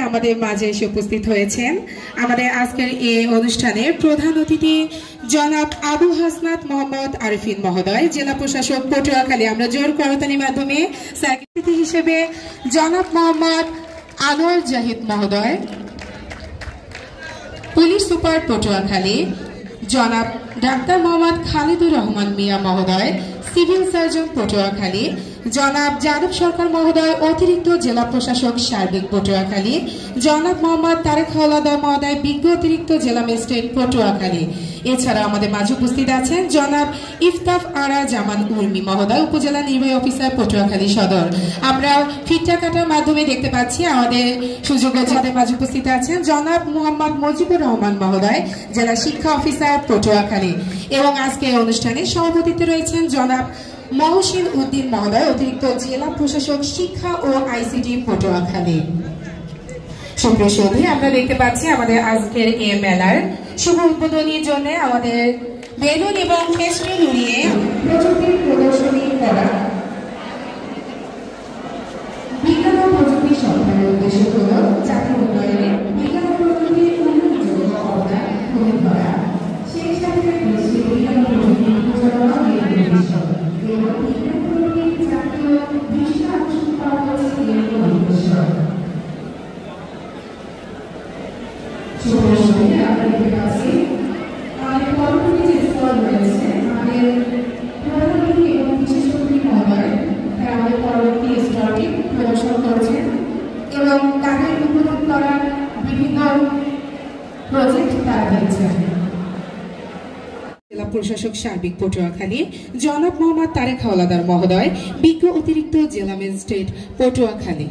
আমাদের মাঝে এসে উপস্থিত হয়েছেন আমাদের আজকের এই অনুষ্ঠানের প্রধান অতিথি জনাব আবু হাসনাত মোহাম্মদ আরিফিন মহোদয়, জেলা প্রশাসক পটুয়াখালী। আমরা জোর করতালির মাধ্যমে অতিথি হিসেবে জনাব মোহাম্মদ আনোয়ার জাহিদ মহোদয়, পুলিশ সুপার পটুয়াখালী জনাব ডাক্তার মোহাম্মদ খালিদুর রহমান মিয়া মহোদয়, সিভিল সার্জন পটুয়াখালী জনাব যাদব সরকার মহোদয়, অতিরিক্ত জেলা প্রশাসক সার্বিক পটুয়াখালী জনাব মোহাম্মদ তারেক হাওলাদার মহোদয়, বিজ্ঞ অতিরিক্ত জেলা ম্যাজিস্ট্রেট পটুয়াখালী। এছাড়া আমাদের মাঝে উপস্থিত আছেন জনাব ইফতাফ আরা জামান উর্মি মহোদয়, উপজেলা নির্বাহী অফিসার পটুয়াখালী সদর। আমরা ফিটটা কাটার মাধ্যমে দেখতে পাচ্ছি আমাদের সুযোগ্য যাদের মাঝে উপস্থিত আছেন জনাব মোহাম্মদ মুজিবুর রহমান মহোদয়, জেলা শিক্ষা অফিসার পটুয়াখালী। এবং আজকে অনুষ্ঠানে সভাপতিত্বে রয়েছেন জনাব মহসিন উদ্দিন মহোদয়, অতিরিক্ত জেলা প্রশাসক শিক্ষা ও আইসিটি পটুয়াখালী। সুপ্রিয় সুধী, আমরা দেখতে পাচ্ছি আমাদের আজকের এই মেলার শুভ উদ্বোধনীর জন্য আমাদের বেলুন এবং ফেস্টুন উড়িয়ে প্রযুক্তির প্রদর্শনী করা বিজ্ঞান ও প্রযুক্তি সরকারের উদ্দেশ্য হল জাতির উন্নয়নে বিজ্ঞান ও প্রযুক্তির উল্লেখযোগ্য অবদান তুলে ধরা, সেই সাথে দেশে বিজ্ঞান ও প্রযুক্তির প্রচারণা নির্দেশন এবং বিজ্ঞান প্রযুক্তির জাতীয় দৃষ্টি আকর্ষণ করা হচ্ছে এর উদ্দেশ্য। আমরা দেখতে পাচ্ছি আমাদের পরবর্তী যে স্টল রয়েছে আমাদের প্রধান অতিথি এবং বিশেষ অতিথি মহোদয়, তারা আমাদের পরবর্তী স্টলটি প্রদর্শন করছেন এবং তাদের উদ্বোধন করার বিভিন্ন প্রজেক্ট তারা দিচ্ছেন। জেলা প্রশাসক সার্বিক পটুয়াখালী জনাব মোহাম্মদ তারেক হাওলাদার মহোদয়, বিজ্ঞ অতিরিক্ত জেলা ম্যাজিস্ট্রেট পটুয়াখালী।